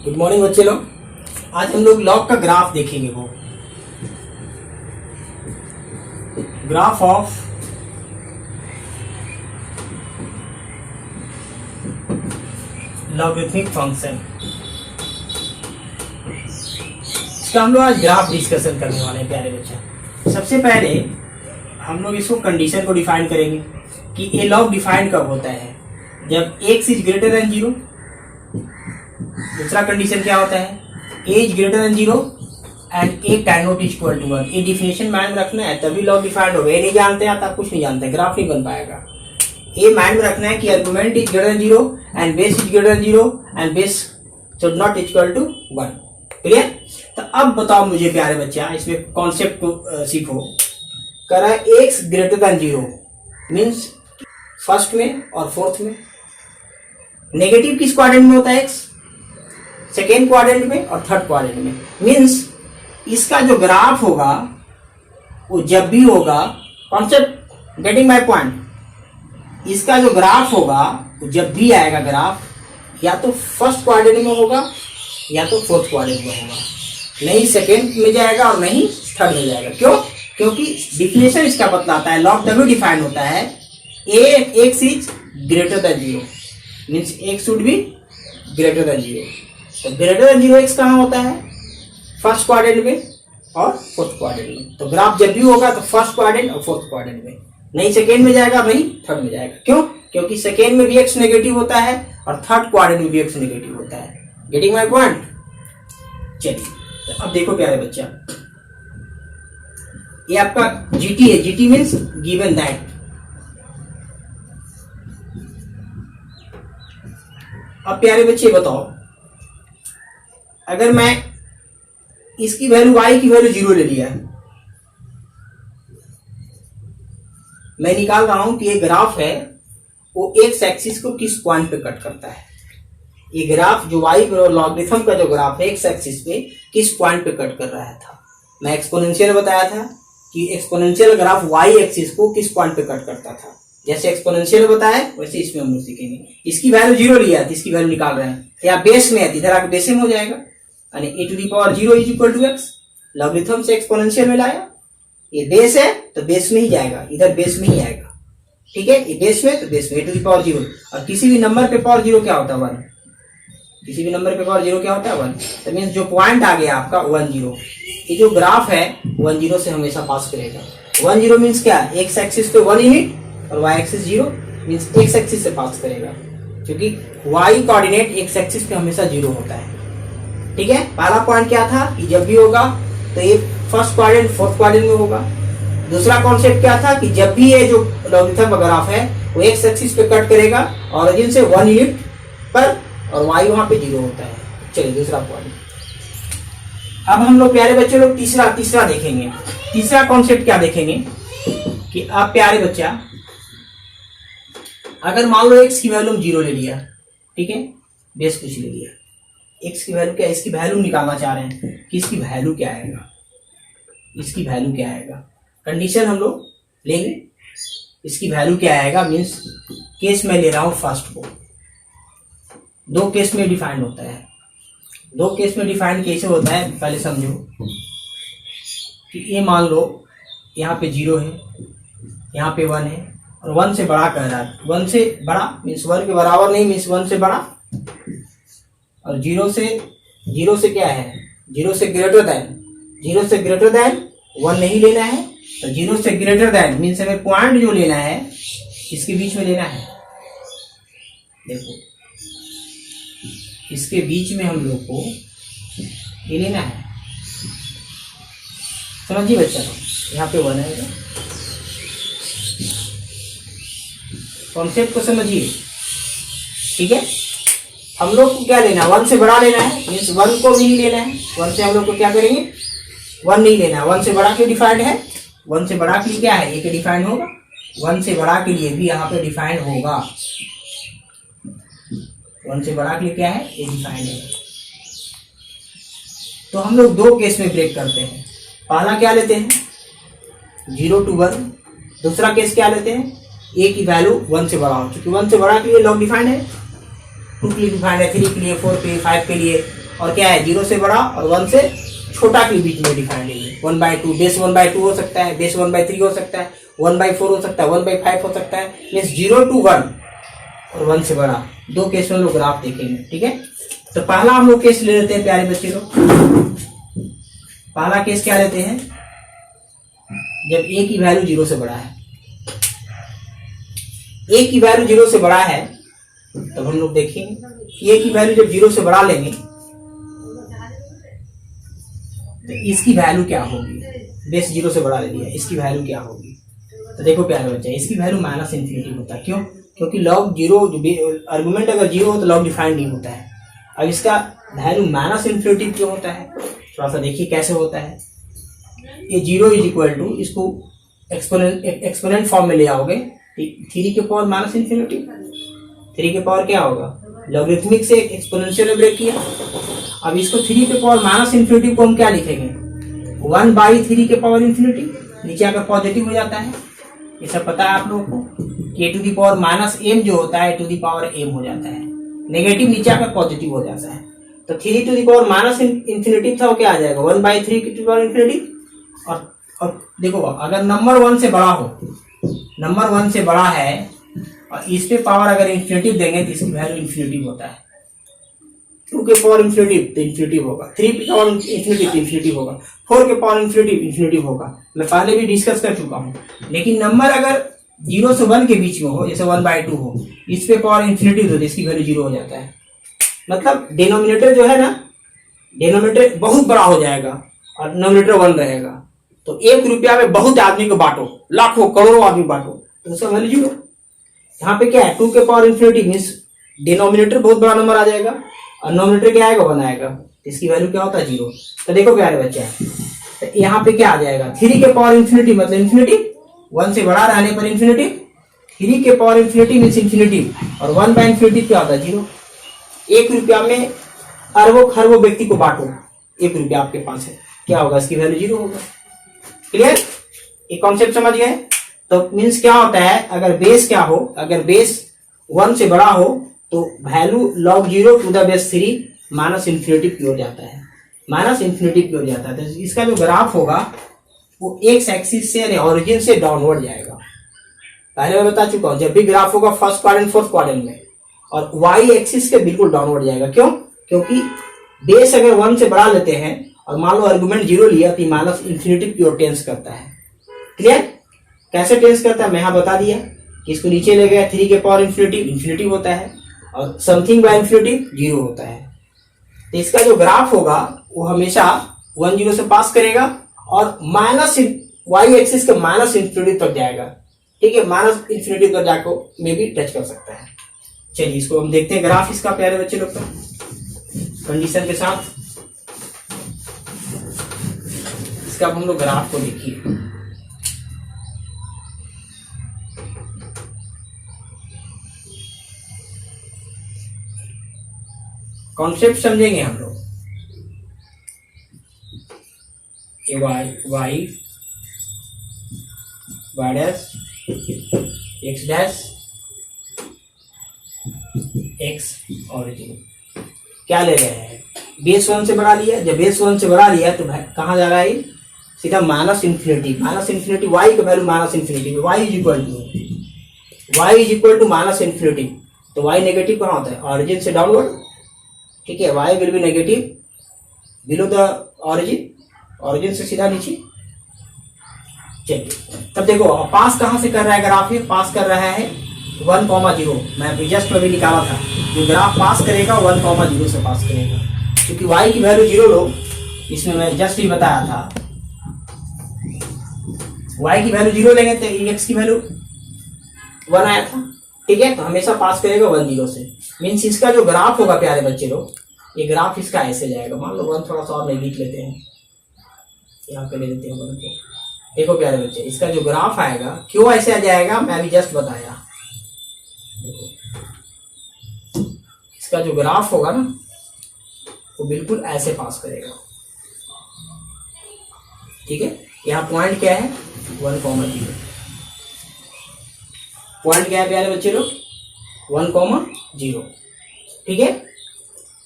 Good morning बच्चे लोग। आज हम लोग लॉग का ग्राफ देखेंगे। वो ग्राफ ऑफ लॉगरिथमिक फंक्शन, इसका हम लोग आज ग्राफ डिस्कशन करने वाले हैं प्यारे बच्चे। सबसे पहले हम लोग इसको कंडीशन को डिफाइन करेंगे कि ए लॉग डिफाइन कब होता है, जब x इज ग्रेटर देन 0। दूसरा कंडीशन क्या होता है, a is greater than 0 and a can not equal to 1। ये डिफिनेशन माइंड में रखना है, तभी लॉग डिफाइंड होगा। ये नहीं जानते हैं आप कुछ नहीं जानते, ग्राफ नहीं बन पाएगा। ये माइंड में रखना है कि argument is greater than 0 and base is greater than 0 and base should not equal to 1। Clear? तो अब बताओ मुझे प्यारे बच्चा, इसमें कॉन्सेप्ट को सीखो। कह रहा है x greater than 0 means first में और फोर्थ में। नेगेटिव किस क्वाड्रेंट में होता है x? सेकेंड क्वाड्रेंट में और थर्ड क्वाड्रेंट में। मीन्स इसका जो ग्राफ होगा वो जब भी होगा, कॉन्सेप्ट गेटिंग माय पॉइंट, इसका जो ग्राफ होगा वो जब भी आएगा ग्राफ या तो फर्स्ट क्वाड्रेंट में होगा या तो फोर्थ क्वाड्रेंट में होगा, नहीं सेकेंड में जाएगा और नहीं थर्ड में जाएगा। क्यों? क्योंकि डिफिनेशन इसका बतलाता है, लॉग तभी डिफाइन होता है x is greater than 0 means x should be greater than 0। तो ग्रेटर देन 0 एक्स कहाँ होता है? फर्स्ट क्वाड्रेंट में और फोर्थ क्वाड्रेंट में। तो ग्राफ जब भी होगा तो फर्स्ट क्वाड्रेंट और फोर्थ क्वाड्रेंट में, नहीं सेकेंड में जाएगा नहीं थर्ड में जाएगा। क्यों? क्योंकि सेकेंड में भी एक्स नेगेटिव होता है और थर्ड क्वाड्रेंट में भी एक्स नेगेटिव होता है। Getting my point? चलिए अब देखो प्यारे बच्चा, ये आपका जीटी है। GT means given that. अब प्यारे बच्चे बताओ, अगर मैं इसकी वैल्यू y की वैल्यू 0 ले लिया, मैं निकाल रहा हूं कि ये ग्राफ है वो एक्स एक्सिस को किस पॉइंट पे कट करता है। ये ग्राफ जो y लॉगरिथम का जो ग्राफ है एक्स एक्सिस पे किस पॉइंट पे कट कर रहा था। मैं एक्सपोनेंशियल बताया था कि एक्सपोनेंशियल ग्राफ y एक्सिस को किस पॉइंट पे कट करता था। जैसे एक्सपोनेंशियल बताया वैसे इसमें हम लोग सीखेंगे। इसकी वैल्यू 0 लिया है, इसकी वैल्यू निकाल रहे हैं, या बेस में है, इधर आके बेस में हो जाएगा, यानी a to the power 0 is equal to x। Logarithm से एक्सपोनेंशियल में लाया, ये बेस है तो बेस में ही जाएगा, इधर बेस में ही आएगा। ठीक है, ये बेस में तो बेस में a टू दी पावर 0। और किसी भी नंबर पे पावर 0 क्या होता है? 1। किसी भी नंबर पे पावर 0 क्या होता है? 1। तो मीन्स जो पॉइंट आ गया आपका 1 0, ये जो ग्राफ है 1 0 से हमेशा पास करेगा। 1 0 मीन्स क्या? एक्स एक्सिस पे 1 यूनिट और y axis 0 means x axis से पास करेगा, क्योंकि y कोऑर्डिनेट एक्स एक्सिस पे हमेशा 0 होता है। ठीक है, पहला पॉइंट क्या था कि जब भी होगा तो ये फर्स्ट क्वाड्रेंट फोर्थ क्वाड्रेंट में होगा। दूसरा कॉन्सेप्ट क्या था कि जब भी ये जो लॉगरिथम का ग्राफ है वो एक्स एक्सिस पे कट करेगा ऑरिजिन से 1 यूनिट पर और y वहां पे 0 होता है। चलिए दूसरा पॉइंट। अब हम लोग प्यारे बच्चे लोग तीसरा देखेंगे। तीसरा कॉन्सेप्ट क्या देखेंगे कि आप प्यारे बच्चा, अगर मान लो x की वैल्यू हम 0 ले लिया, ठीक है, बेस कुछ ले लिया, x की वैल्यू क्या, इसकी वैल्यू निकालना चाह रहे हैं कि इसकी वैल्यू क्या आएगा, इसकी वैल्यू क्या आएगा। कंडीशन हम लोग लेंगे, इसकी वैल्यू क्या आएगा मीन्स केस में ले रहा हूं फर्स्ट को। दो केस में डिफाइंड होता है। दो केस में डिफाइंड कैसे होता है पहले समझो कि ये मान लो यहाँ पे 0 है, यहाँ पे 1 है और 1 से बड़ा कह रहा है। 1 से बड़ा मीन्स 1 के बराबर नहीं, मीन्स 1 से बड़ा, और 0 से क्या है, 0 से ग्रेटर देन। 0 से ग्रेटर देन 1 नहीं लेना है, तो 0 से ग्रेटर देन मीन्स हमें पॉइंट जो लेना है इसके बीच में लेना है। देखो इसके बीच में हम लोग को ये लेना है, समझिए बच्चा। यहाँ पे 1 है, कॉन्सेप्ट को समझिए। ठीक है, हम लोग को क्या लेना है, 1 से बड़ा लेना है, मीन्स 1 को नहीं लेना है। 1 से हम लोग को क्या करेंगे, 1 नहीं लेना है। 1 से बड़ा क्यों डिफाइंड है? 1 से बड़ा के लिए क्या है, ये डिफाइंड होगा। 1 से बड़ा के लिए भी यहाँ पे डिफाइंड होगा। 1 से बड़ा के लिए क्या है, ये डिफाइंड है। तो हम लोग दो केस में ब्रेक करते हैं। पहला क्या लेते हैं, 0 to 1। दूसरा केस क्या लेते हैं, a की वैल्यू 1 से बड़ा हो, क्योंकि 1 से बड़ा के लिए लॉग डिफाइंड है, 2 के लिए डिफाइंड है, 3 के लिए, 4 के लिए, 5 के लिए, और क्या है 0 से बड़ा और 1 से छोटा के बीच में डिफाइंड है। 1/2 बेस 1/2 हो सकता है, बेस 1/3 हो सकता है, 1/4 हो सकता है, 1/5 हो सकता है। मीन्स 0 to 1 और 1 से बड़ा, दो केस में हम लोग ग्राफ देखेंगे। ठीक है, तो पहला हम लोग केस ले लेते हैं प्यारे बच्चे लोग। पहला केस क्या लेते हैं, जब a की वैल्यू 0 से बड़ा है। a की वैल्यू 0 से बड़ा है तब हम लोग देखेंगे a की वैल्यू जब 0 से बड़ा लेंगे तो इसकी वैल्यू क्या होगी। बेस 0 से बड़ा ले लिया, इसकी वैल्यू क्या होगी। तो देखो प्यारे बच्चे, इसकी वैल्यू -∞ होता है। क्यों? क्योंकि लॉग 0 आर्गुमेंट अगर 0 हो तो लॉग डिफाइंड नहीं होता है। अब इसका वैल्यू -∞ क्यों होता है, थोड़ा सा देखिए कैसे होता है। ये 0 इज इक्वल टू, इसको एक्सपोनेंट फॉर्म में ले आओगे, 3 के पावर -∞। 3 के पावर क्या होगा, लॉगरिथमिक से एक्सपोनेंशियल में ब्रेक किया। अब इसको 3 के पावर -∞ को हम क्या लिखेंगे, 1/3 के पावर इन्फिनिटी। नीचे आकर पॉजिटिव हो जाता है, ये सब पता है आप लोगों को कि a to the power -m जो होता है a to the power m हो जाता है। नेगेटिव नीचे आकर पॉजिटिव हो जाता है। तो 3 टू दी पावर -∞ था, वो क्या आ जाएगा 1/3 की पावर इन्फिनिटी। और देखो अगर नंबर 1 से बड़ा हो, नंबर 1 से बड़ा है और इस पे पावर अगर इन्फिनिटी देंगे तो इसकी वैल्यू इन्फिनिटी होता है। 2 के पावर इन्फिनिटी तो इन्फिनिटी होगा, 3 के पावर इन्फिनिटी तो इन्फिनिटी होगा, 4 के पावर इन्फिनिटी होगा। मैं पहले भी डिस्कस कर चुका हूँ। लेकिन नंबर अगर 0 से 1 के बीच में हो, जैसे 1/2 हो, इस पे पावर इन्फिनिटी तो इसकी वैल्यू 0 हो जाता है। मतलब डिनोमिनेटर जो है ना, डिनोमिनेटर बहुत बड़ा हो जाएगा और डिनोमिनेटर 1 रहेगा। तो 1 रुपया में बहुत आदमी को बांटो, लाखों करोड़ों आदमी बांटो तो उसका वैल्यू 0। यहाँ पे क्या है, 2 के पावर इन्फिनिटी मीन्स डिनोमिनेटर बहुत बड़ा नंबर आ जाएगा और नोमिनेटर क्या आएगा 1 आएगा, तो इसकी वैल्यू क्या होता है 0। तो देखो प्यारे बच्चे, तो यहाँ पे क्या आ जाएगा 3 के पावर इन्फिनिटी मतलब इन्फिनिटी, 1 से बड़ा रहने पर इन्फिनिटी, 3 के पावर इन्फिनिटी मीन्स इन्फिनिटी और 1/∞ क्या होता है 0। 1 रुपया में अरबों खरबों व्यक्ति को बांटो, 1 रुपया आपके पास है, क्या होगा इसकी वैल्यू 0 होगा। क्लियर, ये कॉन्सेप्ट समझ गए। तो मीन्स क्या होता है, अगर बेस क्या हो, अगर बेस 1 से बड़ा हो तो value log 0 to the base 3 -∞ की ओर जाता है, -∞ की ओर जाता है। तो इसका जो ग्राफ होगा वो एक्स एक्सिस से यानी ऑरिजिन से डाउनवर्ड जाएगा। पहले मैं बता चुका हूं, जब भी ग्राफ होगा फर्स्ट क्वाड्रेंट फोर्थ क्वाड्रेंट में, और वाई एक्सिस के बिल्कुल डाउनवर्ड जाएगा। क्यों? क्योंकि बेस अगर 1 से बढ़ा लेते हैं और मान लो आर्गुमेंट 0 लिया तो -∞ की ओर टेंस करता है। क्लियर, कैसे टेंस करता है मैं यहां बता दिया कि इसको नीचे ले गया, 3 के पावर इन्फिनिटी होता है और समथिंग बाय इन्फिनिटी 0 होता है। तो इसका जो ग्राफ होगा वो हमेशा 1 0 से पास करेगा और वाई एक्सिस के -∞ तक जाएगा। ठीक है, -∞ तक जाकर में भी टच कर सकता है। चलिए इसको हम देखते हैं ग्राफ इसका प्यारे बच्चे लोग का कंडीशन के साथ। इसका हम लोग ग्राफ को देखिए, कॉन्सेप्ट समझेंगे हम लोग। ये Y dash X dash X origin क्या ले रहे हैं, बेस 1 से बढ़ा लिया। जब बेस 1 से बढ़ा लिया तो कहाँ जा रहा है, सीधा -∞ वाई का value -∞, Y is equal to -∞। तो वाई नेगेटिव कहाँ होता है, ऑरिजिन से डाउनवर्ड। ठीक है, Y will be negative below the origin से सीधा नीचे। चलिए तब देखो पास कहां से कर रहा है ग्राफ, ये पास कर रहा है 1,0। मैं जस्ट अभी निकाला था, जो ग्राफ पास करेगा 1,0 से पास करेगा। क्योंकि y की वैल्यू 0 लो, इसमें मैं जस्ट ही बताया था y की वैल्यू 0 लेंगे तो x की वैल्यू 1 आया था। ठीक है, तो हमेशा पास करेगा 1 0 से। मीन्स इसका जो ग्राफ होगा प्यारे बच्चे लोग, ये ग्राफ इसका ऐसे जाएगा। मान लो 1 थोड़ा सा और नहीं लिख लेते हैं, यहाँ पे ले लेते हैं 1 को। देखो प्यारे बच्चे, इसका जो ग्राफ आएगा क्यों ऐसे आ जाएगा मैं अभी जस्ट बताया। देखो इसका जो ग्राफ होगा ना वो बिल्कुल ऐसे पास करेगा। ठीक है, यहाँ पॉइंट क्या है 1,0। पॉइंट क्या है प्यारे बच्चे लोग 1,0। ठीक है,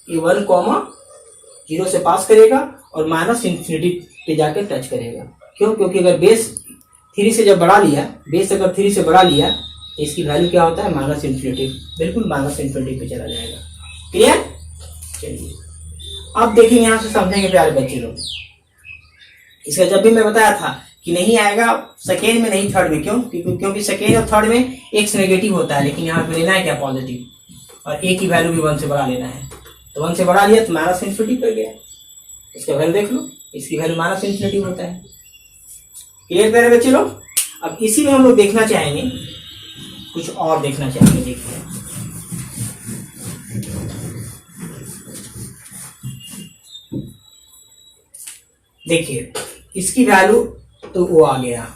ये 1,0 जीरो से पास करेगा और माइनस इन्फिनिटी पे जाकर टच करेगा। क्यों? क्योंकि अगर बेस 3 से जब बढ़ा लिया, बेस अगर 3 से बढ़ा लिया तो इसकी वैल्यू क्या होता है? माइनस इन्फिनिटी, बिल्कुल माइनस इन्फिनिटी पे चला जाएगा। क्लियर? चलिए अब देखिए, यहां से समझेंगे प्यारे बच्चे लोग। इसका जब भी मैं बताया था कि नहीं आएगा सेकेंड में, नहीं थर्ड में। क्यों? क्योंकि सेकेंड और थर्ड में एक्स नेगेटिव होता है, लेकिन यहाँ पे लेना है क्या? पॉजिटिव। और ए की वैल्यू भी 1 से बढ़ा लेना है, तो 1 से बढ़ा लिया तो माइनस इन्फिनिटी पर गया। इसका वैल्यू देख लो, इसकी वैल्यू माइनस इन्फिनिटी होता है। क्लियर प्यारे बच्चे लोग? अब इसी में हम लोग देखना चाहेंगे, कुछ और देखना चाहेंगे। देखिए देखिए इसकी वैल्यू तो वो आ गया,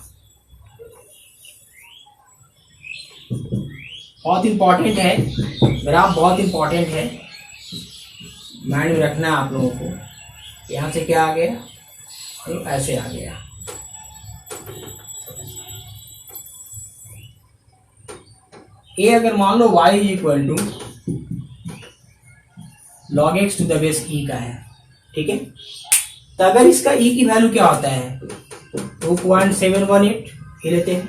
बहुत इंपॉर्टेंट है ग्राफ, बहुत इंपॉर्टेंट है, माइंड में रखना है आप लोगों को। यहां से क्या आ गया? और ऐसे आ गया। ए अगर मान लो y is equal to log x to the base e का है, ठीक है, तो अगर इसका ई की वैल्यू क्या होता है? 2.718 ये लेते हैं।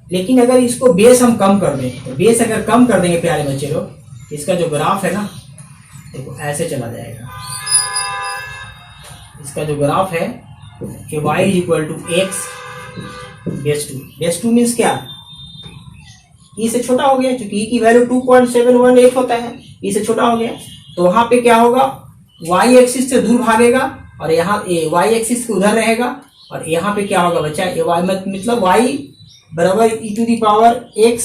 लेकिन अगर इसको बेस हम कम कर दें, तो बेस अगर कम कर देंगे प्यारे बच्चे लोग, इसका जो ग्राफ है ना, देखो ऐसे चला जाएगा। इसका जो ग्राफ है कि y is equal to X base 2। Base 2 means क्या? ई से छोटा हो गया, क्योंकि ई की वैल्यू 2.718 होता है, ई से छोटा हो गया। तो वहां पे क्या होगा? y एक्सिस से दूर भागेगा और यहाँ y एक्सिस के उधर रहेगा। और यहाँ पे क्या होगा बच्चा? ये y मतलब y बराबर e to the power x,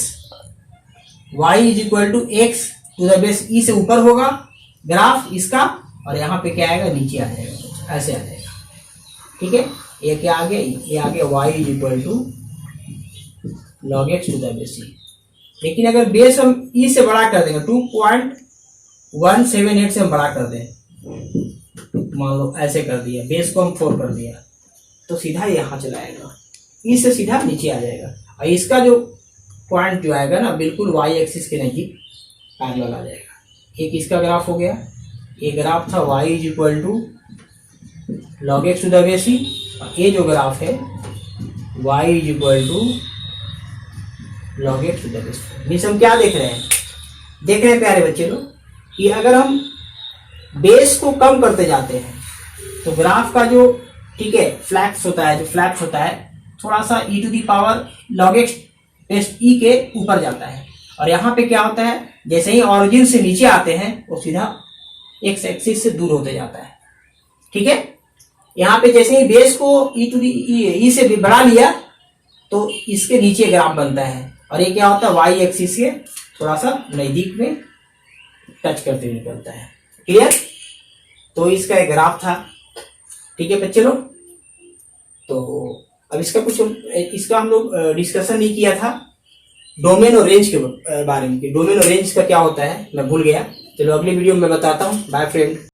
y is equal to x to the base e से ऊपर होगा ग्राफ इसका, और यहाँ पे क्या आएगा? नीचे आ जाएगा, ऐसे आ जाएगा। ठीक है, ये क्या आ गया? ये आ गया y is equal to log x to the base e. लेकिन अगर बेस हम ई से बड़ा कर देंगे, 2.178 से हम बड़ा कर दें, मान लो ऐसे कर दिया, बेस को हम 4 कर दिया, तो सीधा यहाँ चला आएगा, ई से सीधा नीचे आ जाएगा। और इसका जो पॉइंट जो आएगा ना, बिल्कुल y एक्सिस के नजीक पैरेलल आ जाएगा। एक इसका ग्राफ हो गया, ये ग्राफ था y is equal to log x to the base e. ये जो ग्राफ है y is equal to log x to the base. Means हम क्या देख रहे हैं? देख रहे हैं प्यारे बच्चे लोग कि अगर हम बेस को कम करते जाते हैं तो ग्राफ का जो, ठीक है, फ्लैक्स होता है, जो फ्लैक्स होता है, थोड़ा सा e to the power log x base e के ऊपर जाता है। और यहाँ पे क्या होता है? जैसे ही ऑरिजिन से नीचे आते हैं वो सीधा एक्स एक्सिस से दूर होते जाता है। ठीक है, यहाँ पे जैसे ही बेस को ई टू दी ई से बढ़ा लिया तो इसके नीचे ग्राफ बनता है, और ये क्या होता है? वाई एक्सिस के थोड़ा सा नजदीक में टच करते हुए निकलता है। क्लियर? तो इसका एक ग्राफ था। ठीक है बच्चे लोग, तो अब इसका हम लोग डिस्कशन नहीं किया था डोमेन और रेंज के बारे में। डोमेन और रेंज का क्या होता है मैं भूल गया, चलो अगली वीडियो में बताता हूँ। Bye friend.